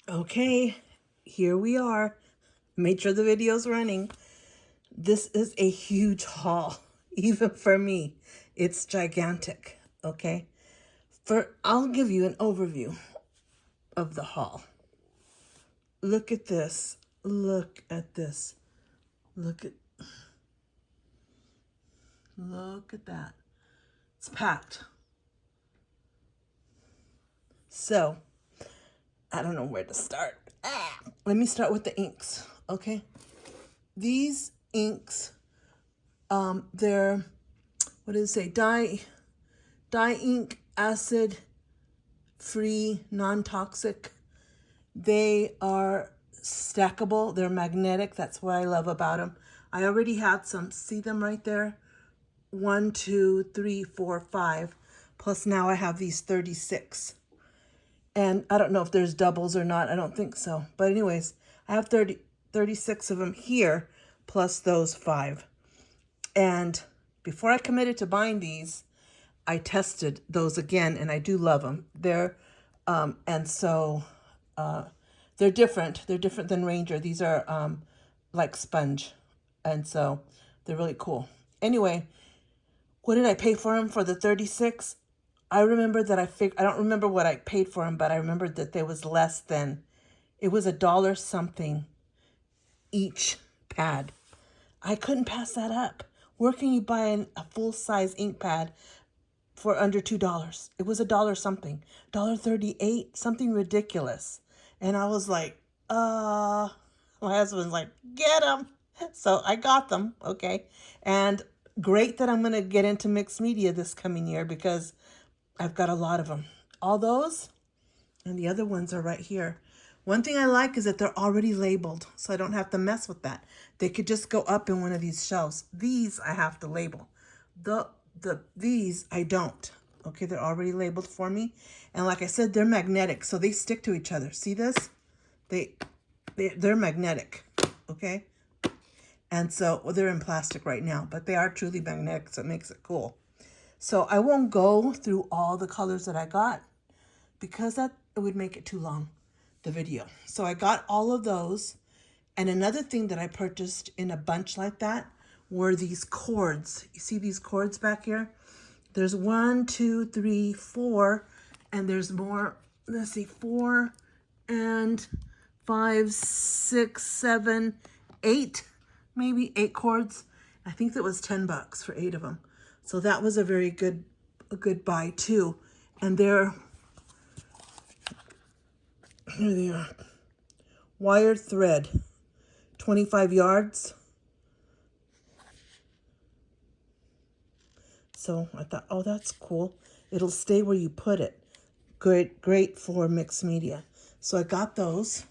Okay, here we are. Made sure the video's running. This is a huge haul, even for me. It's gigantic, okay? I'll give you an overview of the haul. Look at this. Look at this. Look at that. It's packed. So, I don't know where to start. Let me start with the inks, okay? These inks, they're, what does it say? Dye ink, acid free, non-toxic. They are stackable. They're magnetic. That's what I love about them. I already had some. See them right there? 1, 2, 3, 4, 5. Plus now I have these 36. And I don't know if there's doubles or not. I don't think so. But anyways, I have 36 of them here, plus those 5. And before I committed to buying these, I tested those again, and I do love them. They're different. They're different than Ranger. These are like sponge, and so they're really cool. Anyway, what did I pay for them for the 36? I remember that I don't remember what I paid for them, but I remember that there was less than, it was $1 something each pad. I couldn't pass that up. Where can you buy a full-size ink pad for under $2? It was $1 something, $1.38, something ridiculous. And I was like, my husband's like, get them. So I got them, okay. And great that I'm going to get into mixed media this coming year because I've got a lot of them. All those and the other ones are right here. One thing I like is that they're already labeled, so I don't have to mess with that. They could just go up in one of these shelves. These I have to label. These I don't. Okay, they're already labeled for me. And like I said, they're magnetic, so they stick to each other. See this? They're magnetic, okay? And so, well, they're in plastic right now, but they are truly magnetic, so it makes it cool. So I won't go through all the colors that I got because it would make it too long, the video. So I got all of those. And another thing that I purchased in a bunch like that were these cords. You see these cords back here? There's 1, 2, 3, 4, and there's more. Let's see, 4 and 5, 6, 7, 8, maybe 8 cords. I think that was $10 for 8 of them. So that was a very good buy too. And here they are. Wire thread, 25 yards. So I thought, oh, that's cool. It'll stay where you put it. Great for mixed media. So I got those.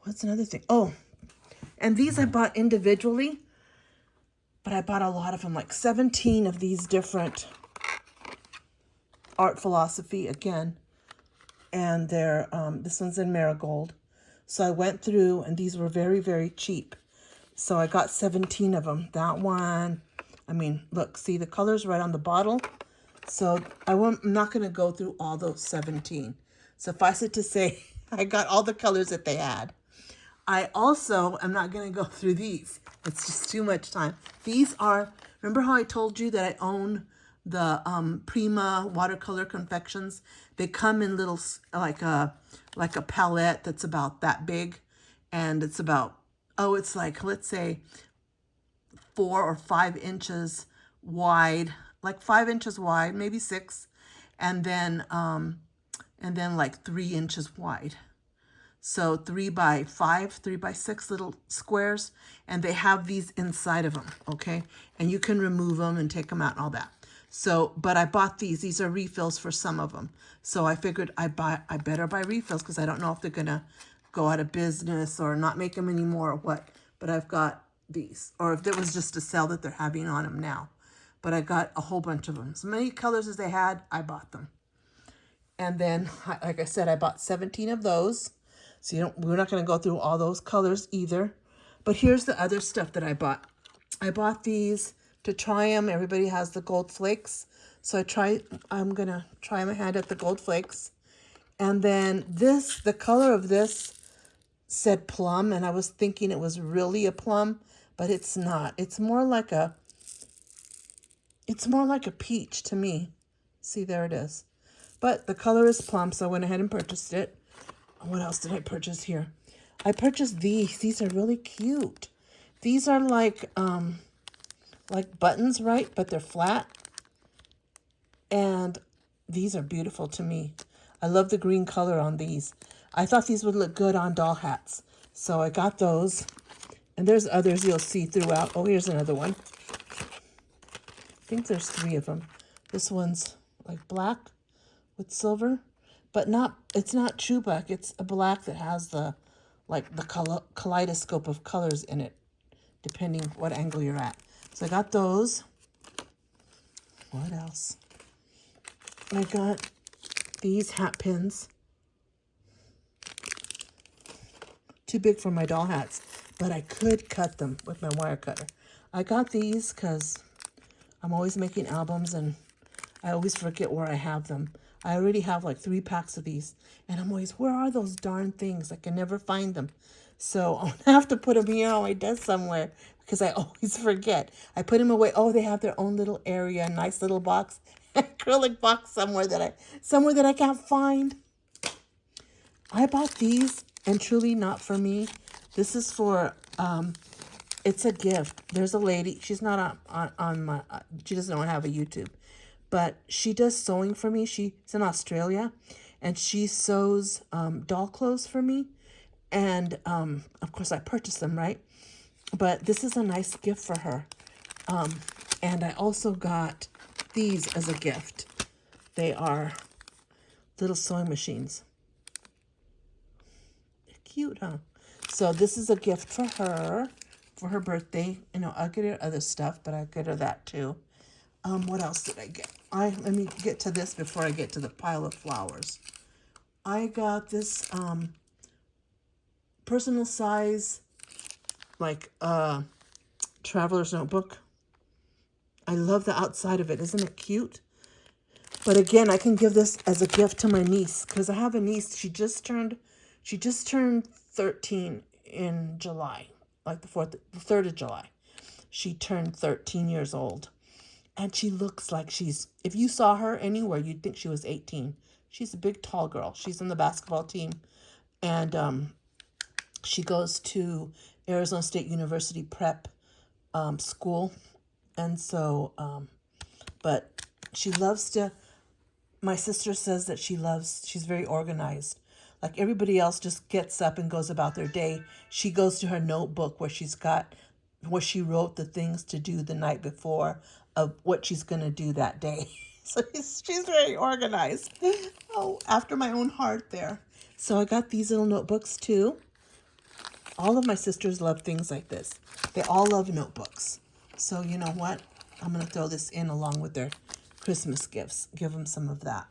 What's another thing? Oh, and these I bought individually, but I bought a lot of them, like 17 of these different art philosophy again. And they're, this one's in marigold. So I went through, and these were very, very cheap. So I got 17 of them. That one, I mean, look, see the colors right on the bottle. So I'm not going to go through all those 17. Suffice it to say, I got all the colors that they had. I also am not going to go through these. It's just too much time. These are, remember how I told you that I own the Prima watercolor confections? They come in little, like a palette that's about that big. And it's about, oh, it's like, let's say 4 or 5 inches wide, like 5 inches wide, maybe 6. And then like 3 inches wide. So 3 by 5, 3 by 6 little squares, and they have these inside of them, okay? And you can remove them and take them out and all that. So, but I bought these. These are refills for some of them. So I figured I better buy refills because I don't know if they're going to go out of business or not make them anymore or what. But I've got these, or if it was just a sale that they're having on them now. But I got a whole bunch of them. As many colors as they had, I bought them. And then, like I said, I bought 17 of those. So we're not going to go through all those colors either. But here's the other stuff that I bought. I bought these to try them. Everybody has the gold flakes. So I'm going to try my hand at the gold flakes. And then this, the color of this said plum, and I was thinking it was really a plum, but it's not. It's more like a peach to me. See, there it is. But the color is plum, so I went ahead and purchased it. What else did I purchase here? I purchased these. These are really cute. These are like buttons, right? But they're flat. And these are beautiful to me. I love the green color on these. I thought these would look good on doll hats. So I got those. And there's others you'll see throughout. Oh, here's another one. I think there's 3 of them. This one's like black with silver. But it's not true black. It's a black that has the kaleidoscope of colors in it, depending what angle you're at. So I got those. What else? I got these hat pins. Too big for my doll hats, but I could cut them with my wire cutter. I got these because I'm always making albums and I always forget where I have them. I already have like 3 packs of these, and I'm always, where are those darn things? I can never find them. So I'm gonna have to put them here on my desk somewhere because I always forget. I put them away. Oh, they have their own little area, nice little box, acrylic box somewhere that I can't find. I bought these, and truly not for me. This is for it's a gift. There's a lady. She's not on my. She doesn't have a YouTube. But she does sewing for me. She's in Australia, and she sews doll clothes for me. And, of course, I purchased them, right? But this is a nice gift for her. And I also got these as a gift. They are little sewing machines. They're cute, huh? So this is a gift for her birthday. You know, I'll get her other stuff, but I'll get her that too. What else did I get? Let me get to this before I get to the pile of flowers. I got this personal size, traveler's notebook. I love the outside of it. Isn't it cute? But again, I can give this as a gift to my niece because I have a niece. She just turned 13 in July, like the 3rd of July. She turned 13 years old. And she looks like if you saw her anywhere, you'd think she was 18. She's a big, tall girl. She's on the basketball team. And she goes to Arizona State University prep school. And so, but she loves my sister says that she's very organized. Like everybody else just gets up and goes about their day. She goes to her notebook where she wrote the things to do the night before of what she's going to do that day. So she's very organized. Oh, after my own heart there. So I got these little notebooks too. All of my sisters love things like this. They all love notebooks. So you know what? I'm going to throw this in along with their Christmas gifts. Give them some of that.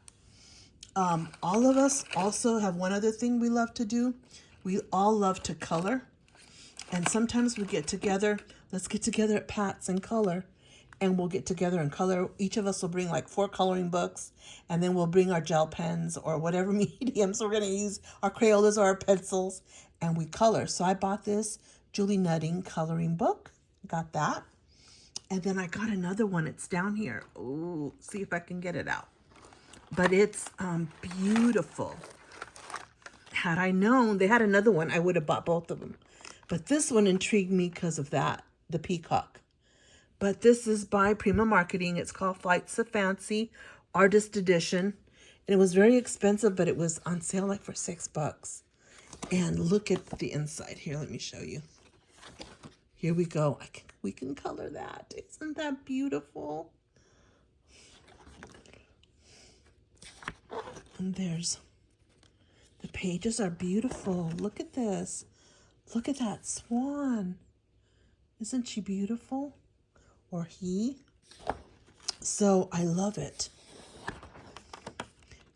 All of us also have one other thing we love to do. We all love to color. And sometimes we get together. Let's get together at Pat's and color. And we'll get together and color. Each of us will bring like 4 coloring books. And then we'll bring our gel pens or whatever mediums we're going to use. Our Crayolas or our pencils. And we color. So I bought this Julie Nutting coloring book. Got that. And then I got another one. It's down here. Ooh, see if I can get it out. But it's beautiful. Had I known they had another one, I would have bought both of them. But this one intrigued me because of that, the peacock. But this is by Prima Marketing. It's called Flights of Fancy, Artist Edition. And it was very expensive, but it was on sale like for $6. And look at the inside here. Let me show you. Here we go. We can color that. Isn't that beautiful? And the pages are beautiful. Look at this. Look at that swan. Isn't she beautiful? Or he? So I love it.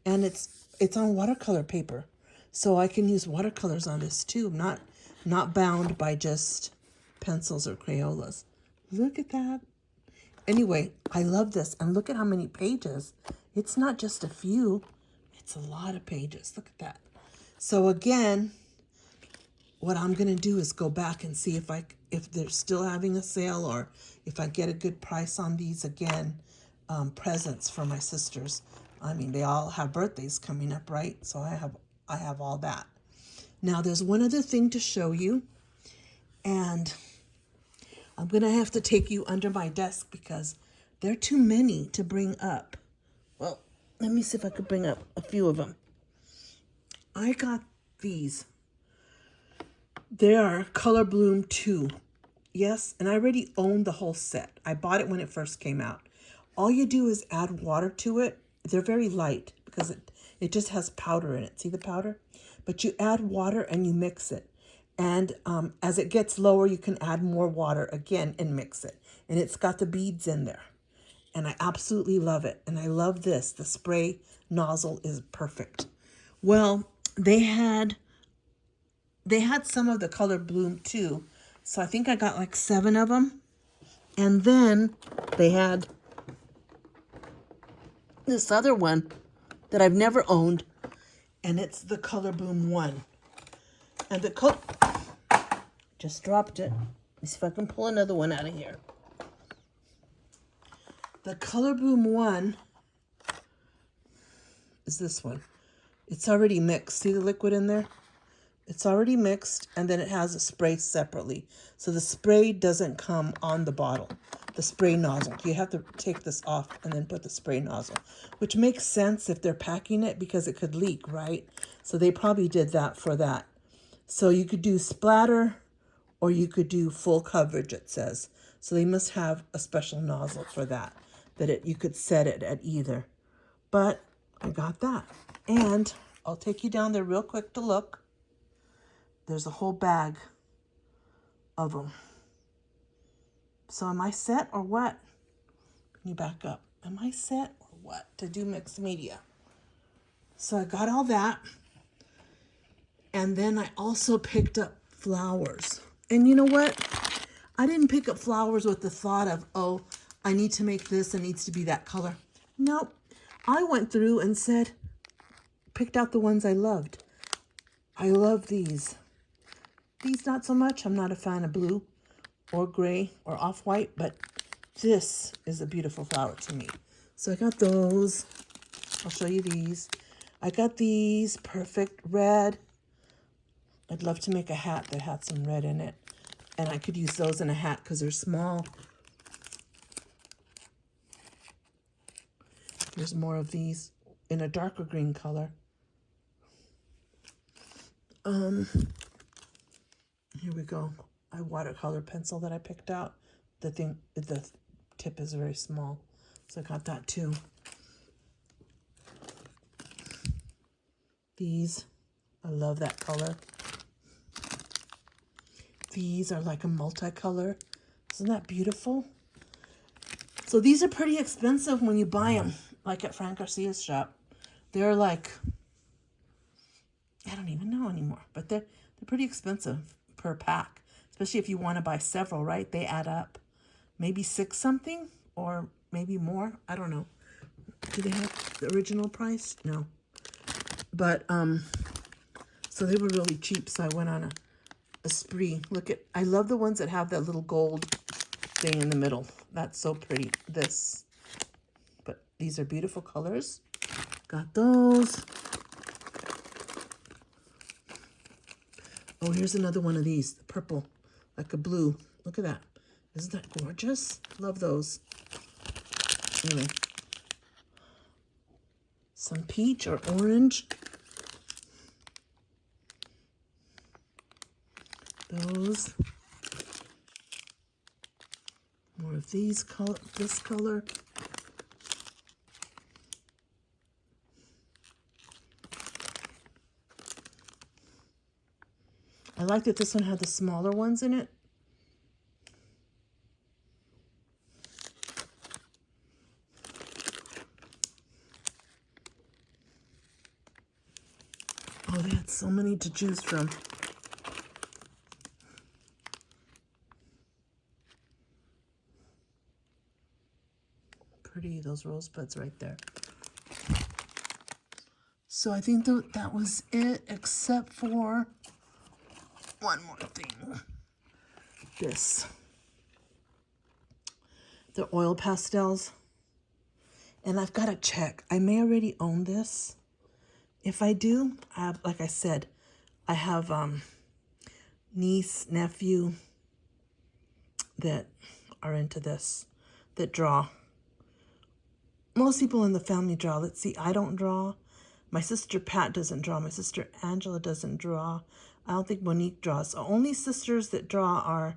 And it's on watercolor paper. So I can use watercolors on this too. I'm not bound by just pencils or Crayolas. Look at that. Anyway, I love this. And look at how many pages. It's not just a few. It's a lot of pages. Look at that. So again, what I'm going to do is go back and see if they're still having a sale, or if I get a good price on these again, presents for my sisters. I mean, they all have birthdays coming up, right? So I have all that. Now there's one other thing to show you, and I'm going to have to take you under my desk because there are too many to bring up. Well, let me see if I could bring up a few of them. I got these. They are Color Bloom 2. Yes, and I already own the whole set. I bought it when it first came out. All you do is add water to it. They're very light because it just has powder in it. See the powder? But you add water and you mix it. And as it gets lower, you can add more water again and mix it. And it's got the beads in there. And I absolutely love it. And I love this. The spray nozzle is perfect. Well, they had some of the Color Bloom too. So I think I got like 7 of them. And then they had this other one that I've never owned. And it's the Color Bloom 1. And just dropped it. Let me see if I can pull another one out of here. The Color Bloom 1 is this one. It's already mixed. See the liquid in there? It's already mixed, and then it has a spray separately. So the spray doesn't come on the bottle, the spray nozzle. You have to take this off and then put the spray nozzle, which makes sense if they're packing it because it could leak, right? So they probably did that for that. So you could do splatter or you could do full coverage, it says. So they must have a special nozzle for that, you could set it at either. But I got that. And I'll take you down there real quick to look. There's a whole bag of them. So am I set or what? Can you back up? Am I set or what to do mixed media? So I got all that. And then I also picked up flowers. And you know what? I didn't pick up flowers with the thought of, oh, I need to make this. It needs to be that color. Nope. I went through and picked out the ones I loved. I love these. These not so much. I'm not a fan of blue or gray or off-white, but this is a beautiful flower to me. So I got those. I'll show you these. I got these perfect red. I'd love to make a hat that had some red in it. And I could use those in a hat because they're small. There's more of these in a darker green color. Here we go. A watercolor pencil that I picked out. The tip is very small. So I got that too. These, I love that color. These are like a multicolor. Isn't that beautiful? So these are pretty expensive when you buy them, like at Frank Garcia's shop. They're like, I don't even know anymore, but they're pretty expensive per pack, especially if you want to buy several, right? They add up. Maybe 6 something or maybe more. I don't know. Do they have the original price? No. But so they were really cheap, so I went on a spree. I love the ones that have that little gold thing in the middle. That's so pretty. But these are beautiful colors. Got those. Oh, here's another one of these. The purple, like a blue. Look at that. Isn't that gorgeous? Love those. Anyway. Some peach or orange. Those. More of these this color. I like that this one had the smaller ones in it. Oh, they had so many to choose from. Pretty, those rosebuds right there. So I think that was it, except for one more thing. This. The oil pastels. And I've got to check. I may already own this. If I do, I have, like I said, I have niece, nephew that are into this, that draw. Most people in the family draw. Let's see, I don't draw. My sister Pat doesn't draw. My sister Angela doesn't draw. I don't think Monique draws. The only sisters that draw are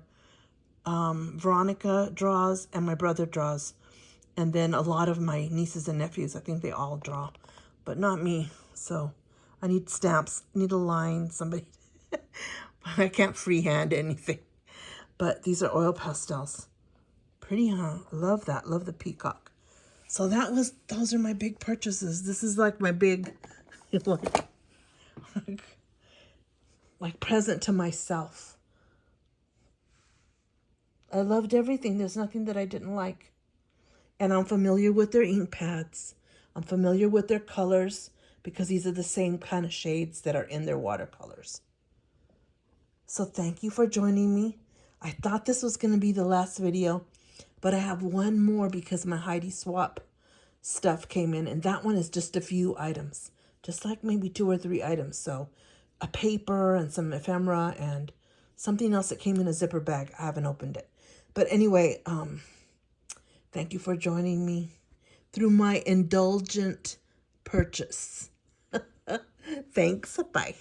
Veronica draws and my brother draws. And then a lot of my nieces and nephews, I think they all draw, but not me. So I need stamps, I need a line, somebody. I can't freehand anything. But these are oil pastels. Pretty, huh? Love that. Love the peacock. So those are my big purchases. This is like my big, like present to myself. I loved everything. There's nothing that I didn't like. And I'm familiar with their ink pads. I'm familiar with their colors because these are the same kind of shades that are in their watercolors. So thank you for joining me. I thought this was going to be the last video, but I have one more because my Heidi Swap stuff came in, and that one is just a few items, just like maybe 2 or 3 items. So a paper and some ephemera and something else that came in a zipper bag. I haven't opened it. But anyway, thank you for joining me through my indulgent purchase. Thanks. Bye.